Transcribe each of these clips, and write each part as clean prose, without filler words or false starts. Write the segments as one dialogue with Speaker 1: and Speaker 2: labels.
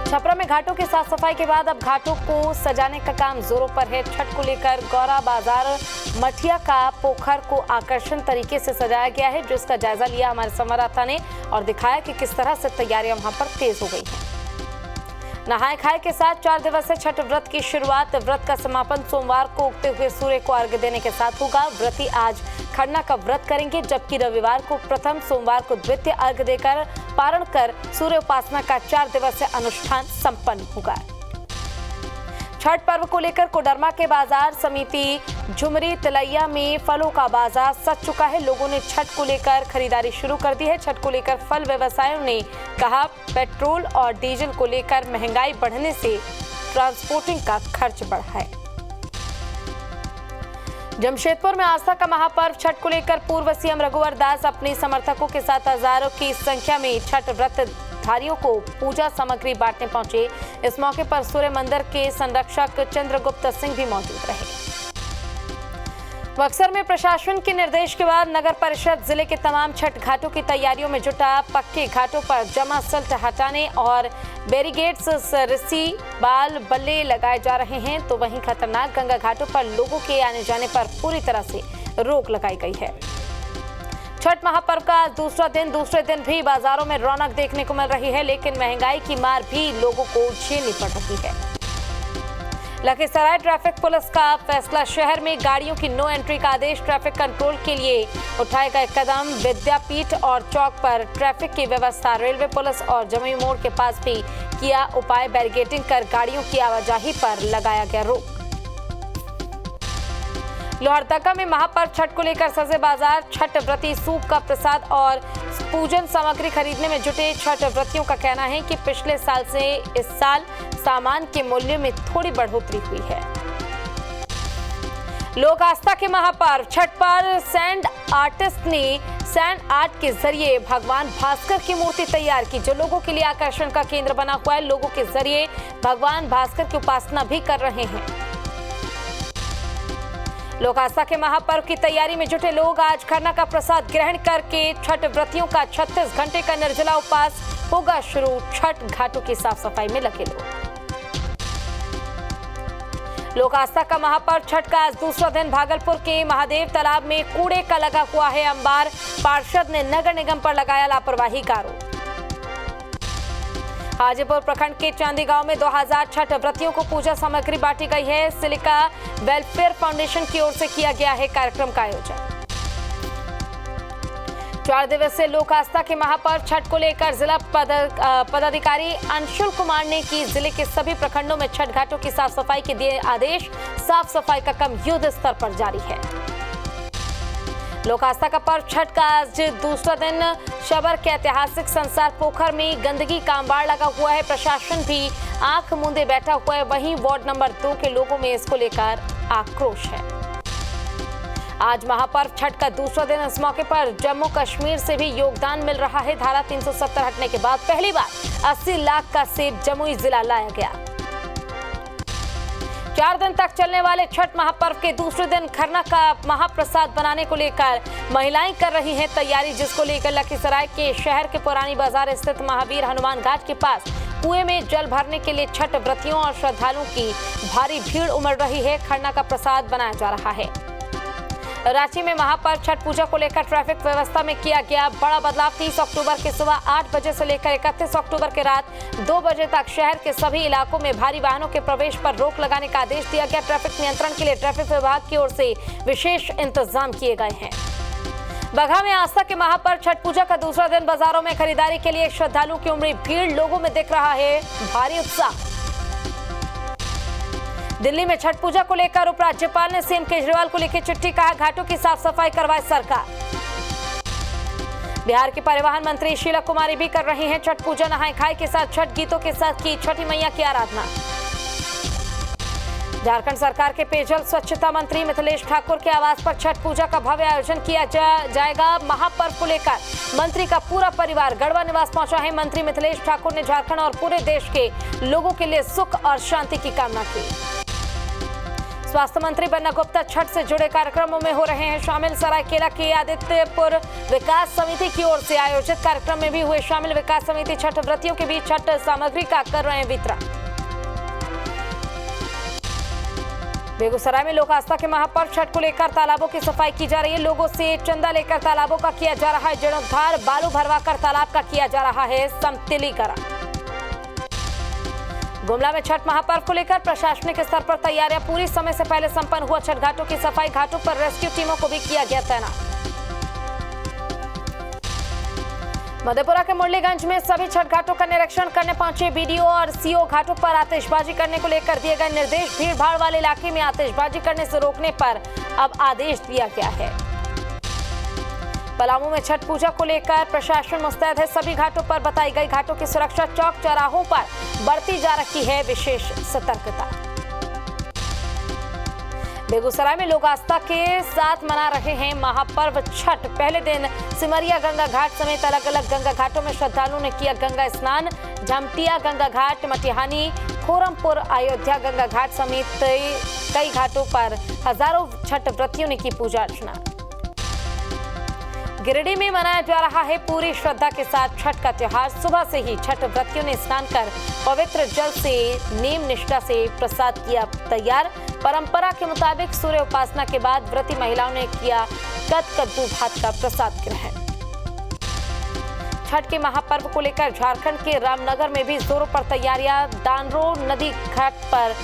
Speaker 1: छपरा में घाटों की साफ सफाई के बाद अब घाटों को सजाने का काम जोरों पर है। छठ को लेकर गौरा बाजार मठिया का पोखर को आकर्षण तरीके से सजाया गया है, जिसका जायजा लिया हमारे संवाददाता ने और दिखाया कि किस तरह से तैयारियां वहां पर तेज हो गई हैं। नहाए खाए के साथ 4 दिवसीय छठ व्रत की शुरुआत। व्रत का समापन सोमवार को उगते हुए सूर्य को अर्घ्य देने के साथ होगा। व्रती आज खरना का व्रत करेंगे, जबकि रविवार को प्रथम, सोमवार को द्वितीय अर्घ्य देकर पारण कर सूर्य उपासना का 4 दिवसीय अनुष्ठान संपन्न होगा। छठ पर्व को लेकर कोडरमा के बाजार समिति झुमरी तिलैया में फलों का बाजार सज चुका है। लोगों ने छठ को लेकर खरीदारी शुरू कर दी है। छठ को लेकर फल व्यवसायियों ने कहा, पेट्रोल और डीजल को लेकर महंगाई बढ़ने से ट्रांसपोर्टिंग का खर्च बढ़ा है। जमशेदपुर में आस्था का महापर्व छठ को लेकर पूर्व सीएम रघुवर दास अपने समर्थकों के साथ हजारों की संख्या में छठ व्रतधारियों को पूजा सामग्री बांटने पहुंचे। इस मौके पर सूर्य मंदिर के संरक्षक चंद्रगुप्त सिंह भी मौजूद रहे। बक्सर में प्रशासन के निर्देश के बाद नगर परिषद जिले के तमाम छठ घाटों की तैयारियों में जुटा। पक्के घाटों पर जमा सिल्ट हटाने और बैरिकेड्स, रस्सी, बाल बल्ले लगाए जा रहे हैं, तो वहीं खतरनाक गंगा घाटों पर लोगों के आने जाने पर पूरी तरह से रोक लगाई गई है। छठ महापर्व का दूसरे दिन भी बाजारों में रौनक देखने को मिल रही है, लेकिन महंगाई की मार भी लोगों को झेलनी पड़ रही है। लखीसराय ट्रैफिक पुलिस का फैसला, शहर में गाड़ियों की नो एंट्री का आदेश। ट्रैफिक कंट्रोल के लिए उठाए गए कदम, विद्यापीठ और चौक पर ट्रैफिक की व्यवस्था। रेलवे पुलिस और जमुई मोड़ के पास भी किया उपाय, बैरिकेडिंग कर गाड़ियों की आवाजाही पर लगाया गया रोक। लोहरदगा में महापर्व छठ को लेकर सजे बाजार। छठ व्रती सूप का प्रसाद और पूजन सामग्री खरीदने में जुटे। छठ व्रतियों का कहना है कि पिछले साल से इस साल सामान के मूल्य में थोड़ी बढ़ोतरी हुई है। लोक आस्था के महापर्व छठ पर सैंड आर्टिस्ट ने सैंड आर्ट के जरिए भगवान भास्कर की मूर्ति तैयार की, जो लोगों के लिए आकर्षण का केंद्र बना हुआ है। लोगों के जरिए भगवान भास्कर की उपासना भी कर रहे हैं। लोक आस्था के महापर्व की तैयारी में जुटे लोग आज खरना का प्रसाद ग्रहण करके छठ व्रतियों का 36 घंटे का निर्जला उपवास होगा शुरू। छठ घाटों की साफ सफाई में लगे लोग। लोक आस्था का महापर्व छठ का आज दूसरा दिन। भागलपुर के महादेव तालाब में कूड़े का लगा हुआ है अंबार। पार्षद ने नगर निगम पर लगाया लापरवाही का आरोप। हाजीपुर प्रखंड के चांदी गांव में 2000 छठ व्रतियों को पूजा सामग्री बांटी गई है। सिलिका वेलफेयर फाउंडेशन की ओर से किया गया है कार्यक्रम का आयोजन। 4 दिवसीय लोक आस्था के महापर्व छठ को लेकर जिला पदाधिकारी अंशुल कुमार ने की जिले के सभी प्रखंडों में छठ घाटों की साफ सफाई के दिए आदेश। साफ सफाई का काम युद्ध स्तर पर जारी है। लोक आस्था का पर्व छठ का आज दूसरा दिन। शबर के ऐतिहासिक संसार पोखर में गंदगी का अंबार लगा हुआ है। प्रशासन भी आंख मूंदे बैठा हुआ है। वहीं वार्ड नंबर 2 के लोगों में इसको लेकर आक्रोश है। आज महापर्व छठ का दूसरा दिन। इस मौके पर जम्मू कश्मीर से भी योगदान मिल रहा है। धारा 370 हटने के बाद पहली बार 80 लाख का सेब जमुई जिला लाया गया। 4 दिन तक चलने वाले छठ महापर्व के दूसरे दिन खरना का महाप्रसाद बनाने को लेकर महिलाएं कर रही हैं तैयारी, जिसको लेकर लखीसराय के शहर के पुरानी बाजार स्थित महावीर हनुमान घाट के पास कुएं में जल भरने के लिए छठ व्रतियों और श्रद्धालुओं की भारी भीड़ उमड़ रही है। खरना का प्रसाद बनाया जा रहा है। रांची में महापर्व छठ पूजा को लेकर ट्रैफिक व्यवस्था में किया गया बड़ा बदलाव। 30 अक्टूबर के सुबह 8 बजे से लेकर 31 अक्टूबर के रात 2 बजे तक शहर के सभी इलाकों में भारी वाहनों के प्रवेश पर रोक लगाने का आदेश दिया गया। ट्रैफिक नियंत्रण के लिए ट्रैफिक विभाग की ओर से विशेष इंतजाम किए गए हैं। बगहा में आस्था के महापर्व छठ पूजा का दूसरा दिन। बाजारों में खरीदारी के लिए श्रद्धालुओं की उमड़ी भीड़। लोगों में दिख रहा है भारी उत्साह। दिल्ली में छठ पूजा को लेकर उपराज्यपाल ने सीएम केजरीवाल को लिखी चिट्ठी, कहा घाटों की साफ सफाई करवाए सरकार। बिहार के परिवहन मंत्री शीला कुमारी भी कर रही हैं छठ पूजा। नहाए खाए के साथ छठ गीतों के साथ की छठी मैया की आराधना। झारखंड सरकार के पेयजल स्वच्छता मंत्री मिथिलेश ठाकुर के आवास पर छठ पूजा का भव्य आयोजन किया जाएगा। महापर्व को लेकर मंत्री का पूरा परिवार गढ़वा निवास पहुंचा है। मंत्री मिथिलेश ठाकुर ने झारखंड और पूरे देश के लोगों के लिए सुख और शांति की कामना की। स्वास्थ्य मंत्री बन्ना गुप्ता छठ से जुड़े कार्यक्रमों में हो रहे हैं शामिल। सरायकेला की आदित्यपुर विकास समिति की ओर से आयोजित कार्यक्रम में भी हुए शामिल। विकास समिति छठ व्रतियों के बीच छठ सामग्री का कर रहे हैं वितरण। बेगूसराय में लोक आस्था के महापर्व छठ को लेकर तालाबों की सफाई की जा रही है। लोगों से चंदा लेकर तालाबों का किया जा रहा है जीर्णोद्धार। बालू भरवाकर तालाब का किया जा रहा है समतलीकरण। गुमला में छठ महापर्व को लेकर प्रशासनिक स्तर पर तैयारियां पूरी। समय से पहले संपन्न हुआ छठ घाटों की सफाई। घाटों पर रेस्क्यू टीमों को भी किया गया तैनात। मधेपुरा के मुरलीगंज में सभी छठ घाटों का निरीक्षण करने पहुंचे बीडीओ और सीओ। घाटों पर आतिशबाजी करने को लेकर दिए गए निर्देश। भीड़ भाड़ वाले इलाके में आतिशबाजी करने से रोकने पर अब आदेश दिया गया है। पलामू में छठ पूजा को लेकर प्रशासन मुस्तैद है। सभी घाटों पर बताई गई घाटों की सुरक्षा। चौक चौराहों पर बढ़ती जा रही है विशेष सतर्कता। बेगूसराय में लोग आस्था के साथ मना रहे हैं महापर्व छठ। पहले दिन सिमरिया गंगा घाट समेत अलग अलग गंगा घाटों में श्रद्धालुओं ने किया गंगा स्नान। झमटिया गंगा घाट, मटिहानी, खोरमपुर, अयोध्या गंगा घाट समेत कई घाटों पर हजारों छठ व्रतियों ने की पूजा अर्चना। गिरिडीह में मनाया जा रहा है पूरी श्रद्धा के साथ छठ का त्योहार। सुबह से ही छठ व्रतियों ने स्नान कर पवित्र जल से नेम निष्ठा से प्रसाद किया तैयार। परंपरा के मुताबिक सूर्य उपासना के बाद व्रती महिलाओं ने किया कद्दू भात का प्रसाद ग्रहण। छठ के महापर्व को लेकर झारखंड के रामनगर में भी जोरों पर तैयारियां। दानरो नदी घाट पर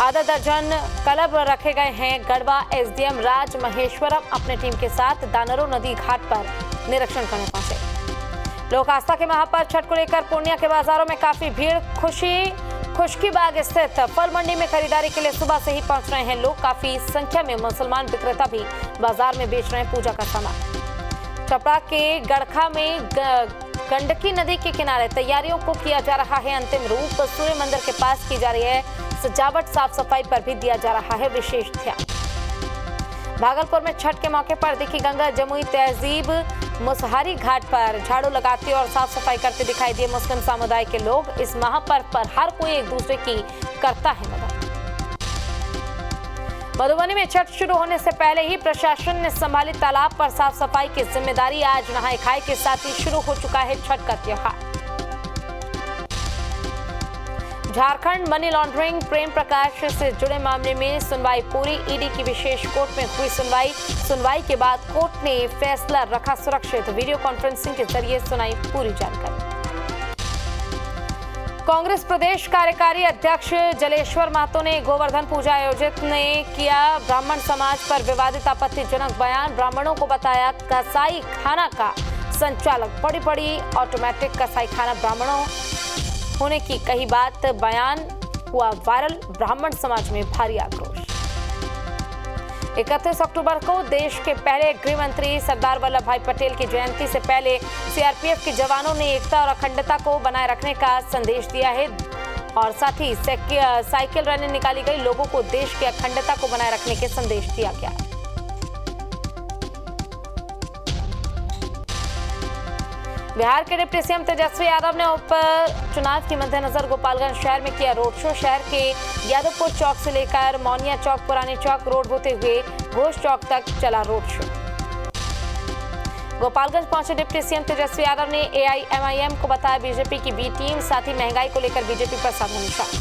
Speaker 1: आधा दर्जन क्लब रखे गए हैं। गढ़वा एसडीएम राज महेश्वरम अपने टीम के साथ दानरो नदी घाट पर निरीक्षण करने पहुंचे। लोक आस्था के महापर्व छठ को लेकर पूर्णिया के बाजारों में काफी भीड़। खुशकी बाग स्थित फल मंडी में खरीदारी के लिए सुबह से ही पहुंच रहे हैं लोग। काफी संख्या में मुसलमान विक्रेता भी बाजार में बेच रहे हैं पूजा का सामान। छपरा के गड़खा में गंडकी नदी के किनारे तैयारियों को किया जा रहा है अंतिम रूप। सूर्य मंदिर के पास की जा रही है सजावट। साफ सफाई पर भी दिया जा रहा है विशेष ध्यान। भागलपुर में छठ के मौके पर दिखी गंगा जमुई तहजीब। मुसहरी घाट पर झाड़ू लगाते और साफ सफाई करते दिखाई दिए मुस्लिम समुदाय के लोग। इस महापर्व पर हर कोई एक दूसरे की करता है मदद। मधुबनी में छठ शुरू होने से पहले ही प्रशासन ने संभाली तालाब पर साफ सफाई की जिम्मेदारी। आज नहाय खाए के साथ ही शुरू हो चुका है छठ का त्योहार। झारखंड मनी लॉन्ड्रिंग प्रेम प्रकाश से जुड़े मामले में सुनवाई पूरी। ईडी की विशेष कोर्ट में हुई सुनवाई के बाद कोर्ट ने फैसला रखा सुरक्षित। वीडियो कॉन्फ्रेंसिंग के जरिए सुनाई पूरी जानकारी। कांग्रेस प्रदेश कार्यकारी अध्यक्ष जलेश्वर महतो ने गोवर्धन पूजा आयोजित ने किया ब्राह्मण समाज पर विवादित आपत्तिजनक बयान। ब्राह्मणों को बताया कसाई खाना का संचालक। बड़ी ऑटोमेटिक कसाई खाना ब्राह्मणों होने की कही बात। बयान हुआ वायरल। ब्राह्मण समाज में भारी आक्रोश। 31 अक्टूबर को देश के पहले गृह मंत्री सरदार वल्लभ भाई पटेल की जयंती से पहले सीआरपीएफ के जवानों ने एकता और अखंडता को बनाए रखने का संदेश दिया है और साथ ही साइकिल रैली निकाली गई। लोगों को देश की अखंडता को बनाए रखने के संदेश दिया गया। बिहार के डिप्टी सीएम तेजस्वी यादव ने उपचुनाव के मद्देनजर गोपालगंज शहर में किया रोड शो। शहर के यादवपुर चौक से लेकर मौनिया चौक, पुरानी चौक रोड होते हुए घोष चौक तक चला रोड शो। गोपालगंज पहुंचे डिप्टी सीएम तेजस्वी यादव ने एआईएमआईएम को बताया बीजेपी की बी टीम। साथ ही महंगाई को लेकर बीजेपी पर साधा निशाना।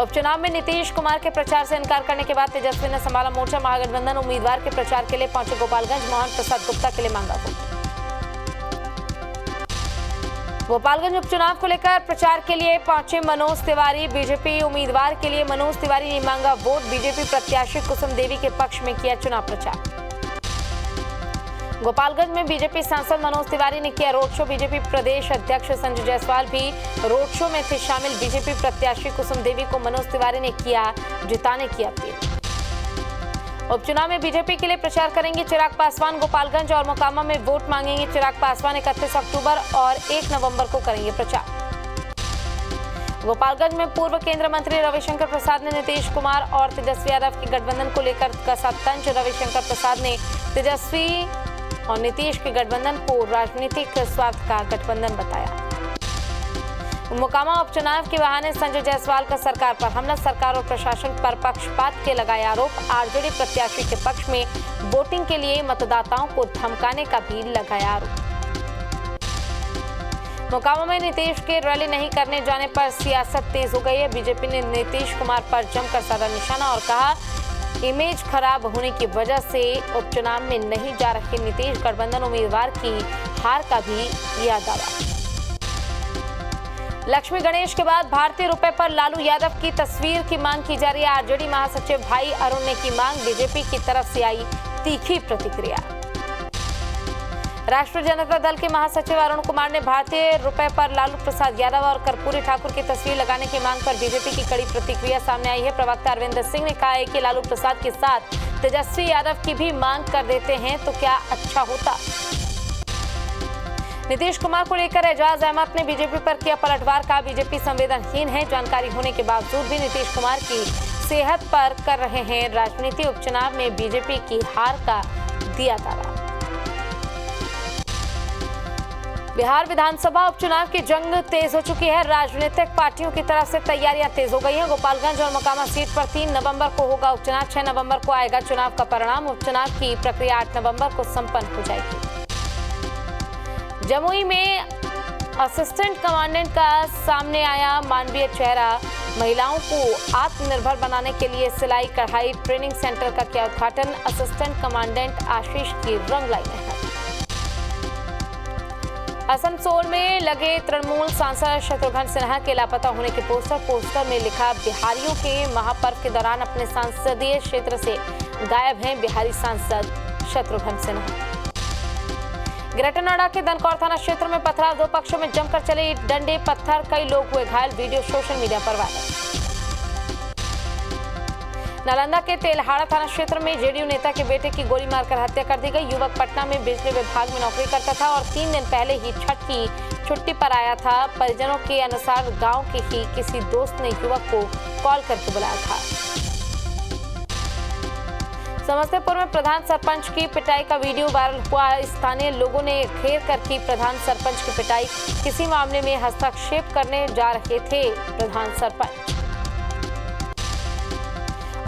Speaker 1: उपचुनाव में नीतीश कुमार के प्रचार से इनकार करने के बाद तेजस्वी ने संभाला मोर्चा। महागठबंधन उम्मीदवार के प्रचार के लिए पहुंचे गोपालगंज। मोहन प्रसाद गुप्ता के लिए मांगा वोट। गोपालगंज उपचुनाव को लेकर प्रचार के लिए पहुंचे मनोज तिवारी। बीजेपी उम्मीदवार के लिए मनोज तिवारी ने मांगा वोट। बीजेपी प्रत्याशी कुसुम देवी के पक्ष में किया चुनाव प्रचार। गोपालगंज में बीजेपी सांसद मनोज तिवारी ने किया रोड शो। बीजेपी प्रदेश अध्यक्ष संजय जायसवाल भी रोड शो में थे शामिल। बीजेपी प्रत्याशी कुसुम देवी को मनोज तिवारी ने किया जिताने की अपील। उपचुनाव में बीजेपी के लिए प्रचार करेंगे चिराग पासवान। गोपालगंज और मोकामा में वोट मांगेंगे चिराग पासवान। 31 अक्टूबर और 1 नवंबर को करेंगे प्रचार। गोपालगंज में पूर्व केंद्रीय मंत्री रविशंकर प्रसाद ने नीतीश कुमार और तेजस्वी यादव के गठबंधन को लेकर कसा तंज। रविशंकर प्रसाद ने तेजस्वी और नीतीश के गठबंधन को राजनीतिक स्वार्थ का गठबंधन बताया। मोकामा उपचुनाव के बहाने संजय जायसवाल का सरकार पर हमला, सरकार और प्रशासन पर पक्षपात के लगाए आरोप। आरजेडी प्रत्याशी के पक्ष में वोटिंग के लिए मतदाताओं को धमकाने का भी लगाया आरोप। मोकामा में नीतीश के रैली नहीं करने जाने पर सियासत तेज हो गई है। बीजेपी ने नीतीश कुमार पर जमकर साधा निशाना और कहा इमेज खराब होने की वजह से उपचुनाव में नहीं जा रहे नीतीश। गठबंधन उम्मीदवार की हार का भी किया दावा। लक्ष्मी गणेश के बाद भारतीय रुपए पर लालू यादव की तस्वीर की मांग की जा रही है। आरजेडी महासचिव भाई अरुण ने की मांग, बीजेपी की तरफ से आई तीखी प्रतिक्रिया। राष्ट्रीय जनता दल के महासचिव अरुण कुमार ने भारतीय रुपए पर लालू प्रसाद यादव और कर्पूरी ठाकुर की तस्वीर लगाने की मांग पर बीजेपी की कड़ी प्रतिक्रिया सामने आई है। प्रवक्ता अरविंदर सिंह ने कहा है कि लालू प्रसाद के साथ तेजस्वी यादव की भी मांग कर देते हैं तो क्या अच्छा होता। नीतीश कुमार को लेकर एजाज अहमद ने बीजेपी पर किया पलटवार, कहा बीजेपी संवेदनहीन है। जानकारी होने के बावजूद भी नीतीश कुमार की सेहत पर कर रहे हैं राजनीति। उपचुनाव में बीजेपी की हार का दिया दावा। बिहार विधानसभा उपचुनाव की जंग तेज हो चुकी है। राजनीतिक पार्टियों की तरफ से तैयारियां तेज हो गई हैं। गोपालगंज और मोकामा सीट पर 3 नवंबर को होगा उपचुनाव। 6 नवंबर को आएगा चुनाव का परिणाम। उपचुनाव की प्रक्रिया 8 नवंबर को संपन्न हो जाएगी। जमुई में असिस्टेंट कमांडेंट का सामने आया मानवीय चेहरा। महिलाओं को आत्मनिर्भर बनाने के लिए सिलाई कढ़ाई ट्रेनिंग सेंटर का किया उद्घाटन। असिस्टेंट कमांडेंट आशीष की रंग लाई मेहनत। आसनसोल में लगे तृणमूल सांसद शत्रुघ्न सिन्हा के लापता होने के पोस्टर में लिखा बिहारियों के महापर्व के दौरान अपने संसदीय क्षेत्र से गायब हैं बिहारी सांसद शत्रुघ्न सिन्हा। ग्रेटर नोएडा के दनकौर थाना क्षेत्र में पथराव, 2 पक्षों में जमकर चले डंडे पत्थर, कई लोग हुए घायल। वीडियो सोशल मीडिया पर वायरल। नालंदा के तेलहाड़ा थाना क्षेत्र में जेडीयू नेता के बेटे की गोली मारकर हत्या कर दी गई। युवक पटना में बिजली विभाग में नौकरी करता था और 3 दिन पहले ही छठ की छुट्टी पर आया था। परिजनों के अनुसार गांव के ही किसी दोस्त ने युवक को कॉल करके बुलाया था। समस्तीपुर में प्रधान सरपंच की पिटाई का वीडियो वायरल हुआ। स्थानीय लोगों ने घेर कर की प्रधान सरपंच की पिटाई। किसी मामले में हस्तक्षेप करने जा रहे थे प्रधान सरपंच।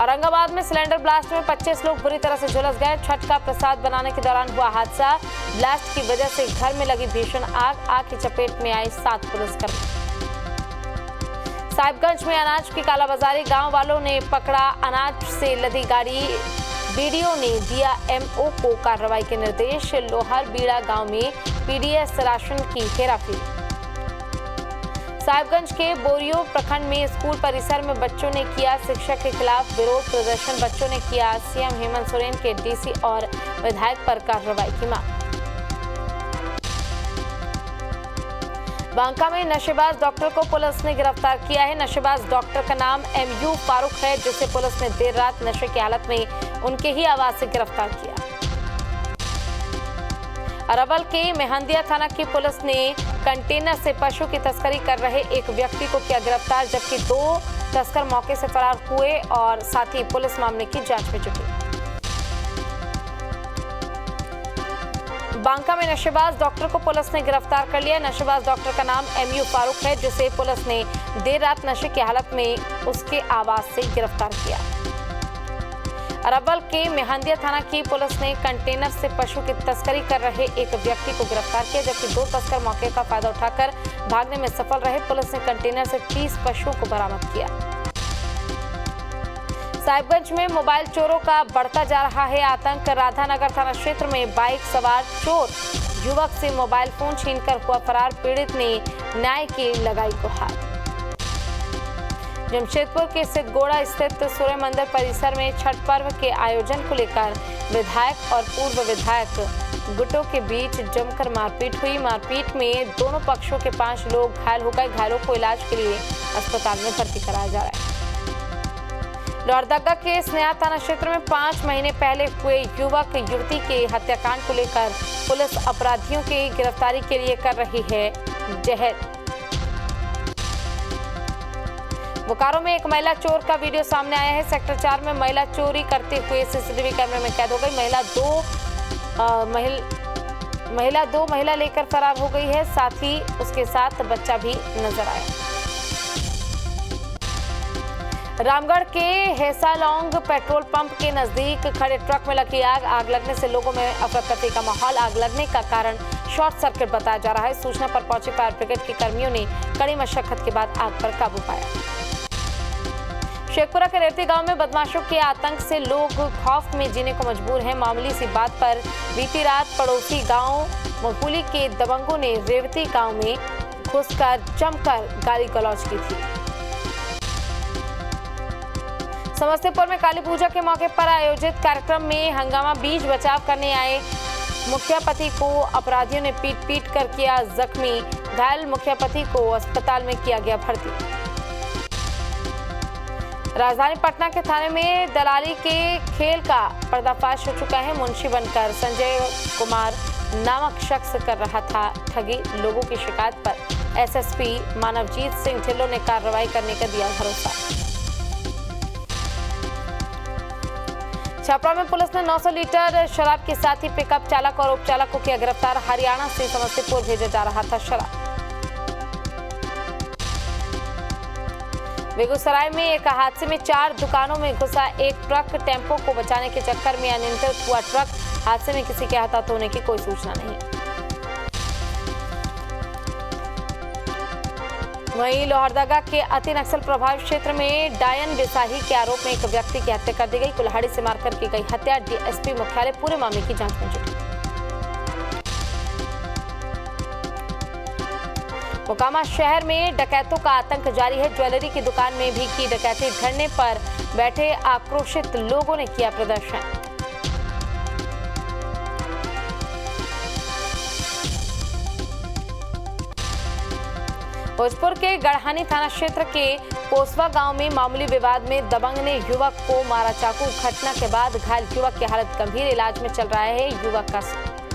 Speaker 1: औरंगाबाद में सिलेंडर ब्लास्ट में 25 लोग बुरी तरह से झुलस गए। छठ का प्रसाद बनाने के दौरान हुआ हादसा। ब्लास्ट की वजह से घर में लगी भीषण आग की चपेट में आए 7 पुलिसकर्मी। साहिबगंज में अनाज की कालाबाजारी, गांव वालों ने पकड़ा अनाज से लदी गाड़ी। बीडीओ ने दिया एमओ को कार्रवाई के निर्देश। लोहर बीड़ा गांव में पीडीएस राशन की हेराफेरी। साहिबगंज के बोरियो प्रखंड में स्कूल परिसर में बच्चों ने किया शिक्षक के खिलाफ विरोध प्रदर्शन। बच्चों ने किया सीएम हेमंत सोरेन के डीसी और विधायक पर कार्रवाई की मांग। बांका में नशेबाज डॉक्टर को पुलिस ने गिरफ्तार किया है। नशेबाज डॉक्टर का नाम एमयू फारूक है, जिसे पुलिस ने देर रात नशे की हालत में उनके ही आवास से गिरफ्तार किया। अरवल के मेहंदिया थाना की पुलिस ने कंटेनर से पशु की तस्करी कर रहे एक व्यक्ति को किया गिरफ्तार, जबकि 2 तस्कर मौके से फरार हुए और साथ ही पुलिस मामले की जांच में जुटी। बांका में नशेबाज डॉक्टर को पुलिस ने गिरफ्तार कर लिया। नशेबाज डॉक्टर का नाम एमयू फारूक है, जिसे पुलिस ने देर रात नशे की हालत में उसके आवास से गिरफ्तार किया। अरवल के मेहंदिया थाना की पुलिस ने कंटेनर से पशु की तस्करी कर रहे एक व्यक्ति को गिरफ्तार किया, जबकि 2 तस्कर मौके का फायदा उठाकर भागने में सफल रहे। पुलिस ने कंटेनर से 30 पशुओं को बरामद किया। साहिबगंज में मोबाइल चोरों का बढ़ता जा रहा है आतंक। राधानगर थाना क्षेत्र में बाइक सवार चोर युवक से मोबाइल फोन छीनकर हुआ फरार। पीड़ित ने न्याय की लगाई गुहार। जमशेदपुर के सिद्धगोड़ा स्थित सूर्य मंदिर परिसर में छठ पर्व के आयोजन को लेकर विधायक और पूर्व विधायक गुटों के बीच जमकर मारपीट हुई। मारपीट में दोनों पक्षों के 5 लोग घायल हो गए। घायलों को इलाज के लिए अस्पताल में भर्ती कराया जा रहा है। लोहरदगा के स्नेहा थाना क्षेत्र में 5 महीने पहले हुए युवक युवती के हत्याकांड को लेकर पुलिस अपराधियों की गिरफ्तारी के लिए कर रही है जहद। बोकारो में एक महिला चोर का वीडियो सामने आया है। सेक्टर 4 में महिला चोरी करते हुए सीसीटीवी कैमरे में कैद हो गई। दो महिला लेकर फरार हो गई है, साथ ही उसके साथ बच्चा भी नजर आया। रामगढ़ के हेसालोंग पेट्रोल पंप के नजदीक खड़े ट्रक में लगी आग लगने से लोगों में अफरा तफरी का माहौल। आग लगने का कारण शॉर्ट सर्किट बताया जा रहा है। सूचना पर पहुंचे फायर ब्रिगेड के कर्मियों ने कड़ी मशक्कत के बाद आग पर काबू पाया। शेखपुरा के रेवती गांव में बदमाशों के आतंक से लोग खौफ में जीने को मजबूर हैं। मामूली सी बात पर बीती रात पड़ोसी गांव महुली के दबंगों ने रेवती गांव में घुसकर जमकर गाली गलौज की थी। समस्तीपुर में काली पूजा के मौके पर आयोजित कार्यक्रम में हंगामा। बीच बचाव करने आए मुखिया पति को अपराधियों ने पीट कर किया जख्मी। घायल मुखिया पति को अस्पताल में किया गया भर्ती। राजधानी पटना के थाने में दलाली के खेल का पर्दाफाश हो चुका है। मुंशी बनकर संजय कुमार नामक शख्स कर रहा था ठगी। लोगों की शिकायत पर एसएसपी मानवजीत सिंह ढिल्लों ने कार्रवाई करने का दिया भरोसा। छपरा में पुलिस ने 900 लीटर शराब के साथ ही पिकअप चालक और उपचालक को किया गिरफ्तार। हरियाणा से समस्तीपुर भेजा जा रहा था शराब। बेगूसराय में एक हादसे में 4 दुकानों में घुसा एक ट्रक। टेम्पो को बचाने के चक्कर में अनियंत्रित हुआ ट्रक। हादसे में किसी के हताहत होने की कोई सूचना नहीं। वहीं लोहरदगा के अति नक्सल प्रभावित क्षेत्र में डायन बेसाही के आरोप में एक व्यक्ति की हत्या कर दी गई। कुल्हाड़ी से मारकर की गई हत्या। डीएसपी मुख्यालय पूरे मामले की जांच में जुटी। मोकामा शहर में डकैतों का आतंक जारी है। ज्वेलरी की दुकान में भी की डकैती। धरने पर बैठे आक्रोशित लोगों ने किया प्रदर्शन। भोजपुर के गढ़हानी थाना क्षेत्र के पोसवा गांव में मामूली विवाद में दबंग ने युवक को मारा चाकू। घटना के बाद घायल युवक की हालत गंभीर। इलाज में चल रहा है युवक का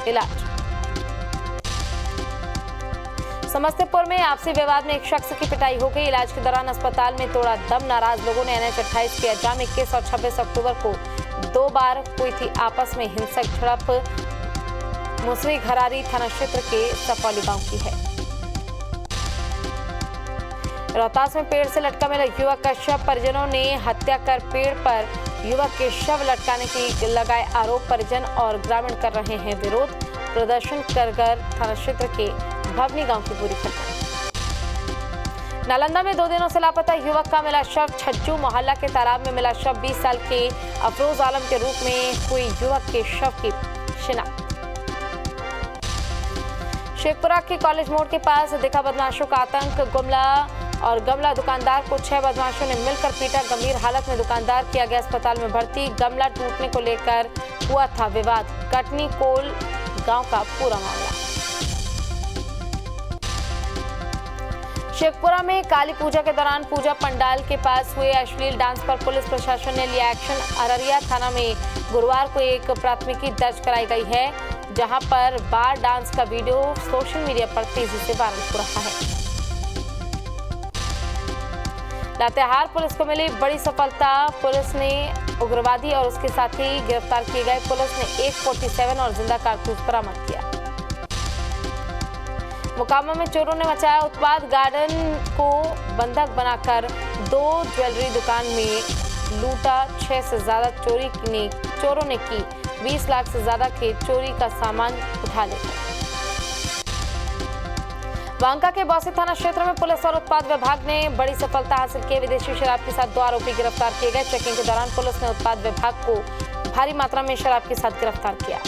Speaker 1: इलाज। समस्तीपुर में आपसी विवाद में एक शख्स की पिटाई हो गई। इलाज के दौरान अस्पताल में तोड़ा दम। नाराज लोगों ने NH 28 के अजाम 21 और 26 अक्टूबर को 2 बार हुई थी आपस में हिंसक झड़प। मुसरी घरारी थाना क्षेत्र के सफौली गांव की है। रोहतास में पेड़ से लटका मिला युवक का शव। परिजनों ने हत्या कर पेड़ पर युवक के शव लटकाने की लगाए आरोप। परिजन और ग्रामीण कर रहे हैं विरोध। प्रदर्शन कर थाना क्षेत्र के भवनी गांव की पूरी घटना। नालंदा में 2 दिनों से लापता युवक का मिला शव। छज्जू मोहल्ला के तालाब में मिला शव। 20 साल के अफरोज आलम के रूप में हुई युवक के शव की शिनाख्त। शेखपुरा के कॉलेज मोड़ के पास दिखा बदमाशों का आतंक। गमला दुकानदार को 6 बदमाशों ने मिलकर पीटा। गंभीर हालत में दुकानदार किया गया अस्पताल में भर्ती। गमला टूटने को लेकर हुआ था विवाद। कटनी कोल गांव का पूरा मामला। शेखपुरा में काली पूजा के दौरान पूजा पंडाल के पास हुए अश्लील डांस पर पुलिस प्रशासन ने लिया एक्शन। अररिया थाना में गुरुवार को एक प्राथमिकी दर्ज कराई गई है, जहां पर बार डांस का वीडियो सोशल मीडिया पर तेजी से वायरल हो रहा है। लातेहार पुलिस को मिली बड़ी सफलता। पुलिस ने उग्रवादी और उसके साथी गिरफ्तार किए गए। पुलिस ने 147 और जिंदा कारतूस बरामद किया। मोकामा में चोरों ने मचाया उत्पात। गार्डन को बंधक बनाकर 2 ज्वेलरी दुकान में लूटा। 6 से ज्यादा चोरों ने की 20 लाख से ज्यादा के चोरी का सामान उठा लेकर। बांका के बौसी थाना क्षेत्र में पुलिस और उत्पाद विभाग ने बड़ी सफलता हासिल की। विदेशी शराब के साथ 2 आरोपी गिरफ्तार किए गए। चेकिंग के दौरान पुलिस ने उत्पाद विभाग को भारी मात्रा में शराब के साथ गिरफ्तार किया।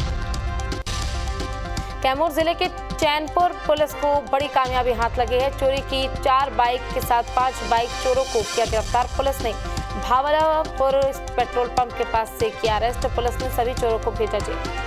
Speaker 1: कैमूर जिले के चैनपुर पुलिस को बड़ी कामयाबी हाथ लगी है। चोरी की 4 बाइक के साथ 5 बाइक चोरों को किया गिरफ्तार। पुलिस ने भावलापुर पेट्रोल पंप के पास से किया अरेस्ट। पुलिस ने सभी चोरों को भेजा जेल।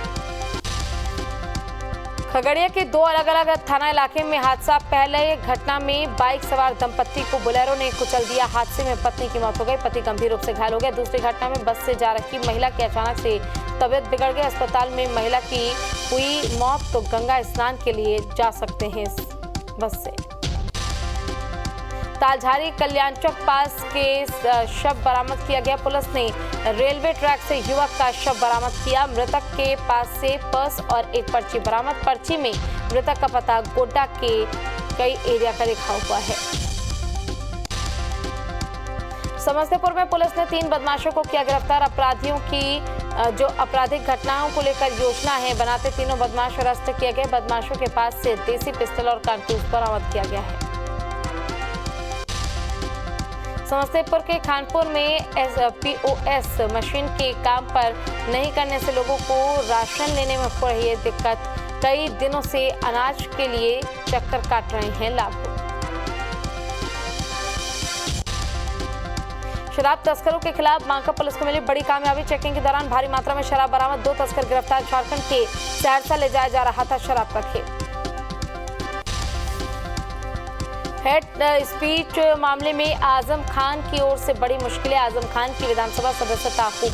Speaker 1: खगड़िया के 2 अलग अलग थाना इलाके में हादसा। पहले घटना में बाइक सवार दंपत्ति को बोलेरो ने कुचल दिया। हादसे में पत्नी की मौत हो गई, पति गंभीर रूप से घायल हो गया। दूसरी घटना में बस से जा रही महिला की अचानक से तबीयत बिगड़ गई। अस्पताल में महिला की हुई मौत। तो गंगा स्नान के लिए जा सकते हैं इस बस से। तालझारी कल्याणचक पास के शव बरामद किया गया। पुलिस ने रेलवे ट्रैक से युवक का शव बरामद किया। मृतक के पास से पर्स और एक पर्ची बरामद। पर्ची में मृतक का पता गोड्डा के कई एरिया का लिखा हुआ है। समस्तीपुर में पुलिस ने 3 बदमाशों को किया गिरफ्तार। अपराधियों की जो आपराधिक घटनाओं को लेकर योजना है बनाते तीनों बदमाश अरेस्ट किए गए। बदमाशों के पास से देसी पिस्टल और कारतूस बरामद किया गया है। समस्तीपुर के खानपुर में POS मशीन के काम पर नहीं करने से लोगों को राशन लेने में हो रही है दिक्कत। कई दिनों से अनाज के लिए चक्कर काट रहे हैं लाभुक। शराब तस्करों के खिलाफ बांका पुलिस को मिली बड़ी कामयाबी। चेकिंग के दौरान भारी मात्रा में शराब बरामद। 2 तस्कर गिरफ्तार। झारखंड के सहरसा ले जाया जा रहा था शराब का खेप। हेड स्पीच मामले में आजम खान की ओर से बड़ी मुश्किलें। आजम खान की विधानसभा सदस्यता खूब।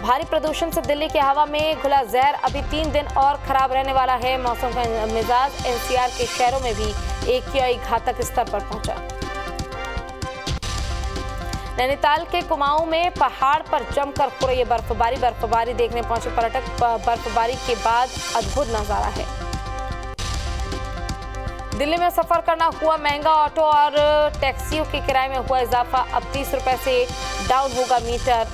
Speaker 1: भारी प्रदूषण से दिल्ली की हवा में घुला जहर। अभी 3 दिन और खराब रहने वाला है मौसम का मिजाज। NCR के शहरों में भी AQI घातक स्तर पर पहुंचा। नैनीताल के कुमाऊं में पहाड़ पर जमकर हो रही है बर्फबारी देखने पहुंचे पर्यटक। बर्फबारी के बाद अद्भुत नजारा है। दिल्ली में सफर करना हुआ महंगा। ऑटो और टैक्सियों के किराए में हुआ इजाफा। अब 30 रुपए से डाउन होगा मीटर।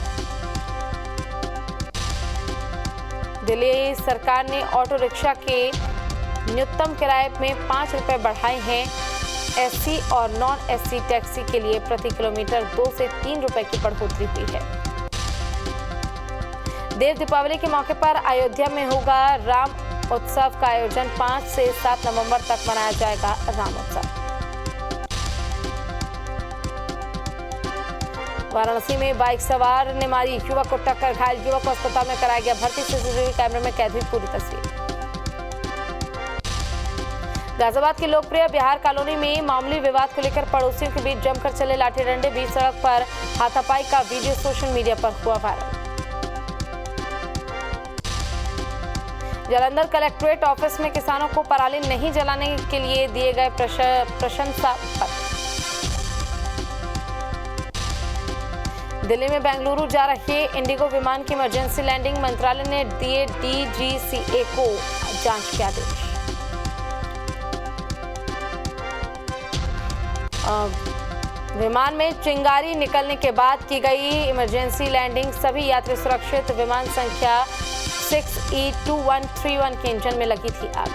Speaker 1: दिल्ली सरकार ने ऑटो रिक्शा के न्यूनतम किराए में 5 रुपए बढ़ाए हैं। SC और नॉन SC टैक्सी के लिए प्रति किलोमीटर 2 से 3 रुपए की बढ़ोतरी हुई है। देव दीपावली के मौके पर अयोध्या में होगा राम उत्सव का आयोजन। 5 से 7 नवंबर तक मनाया जाएगा राम उत्सव। वाराणसी में बाइक सवार ने मारी युवक को टक्कर। घायल युवक को अस्पताल में कराया गया भर्ती। CCTV कैमरे में कैद हुई पूरी तस्वीर। गाजियाबाद की लोकप्रिय बिहार कॉलोनी में मामूली विवाद को लेकर पड़ोसियों के बीच जमकर चले लाठी डंडे। बीच सड़क पर हाथापाई का वीडियो सोशल मीडिया पर हुआ वायरल। जालंधर कलेक्ट्रेट ऑफिस में किसानों को पराली नहीं जलाने के लिए दिए गए प्रशंसा पत्र। दिल्ली में बेंगलुरु जा रहे इंडिगो विमान की इमरजेंसी लैंडिंग। मंत्रालय ने दिए DGCA को जांच के आदेश। विमान में चिंगारी निकलने के बाद की गई इमरजेंसी लैंडिंग। सभी यात्री सुरक्षित। विमान संख्या 6E2131 के इंजन में लगी थी आग।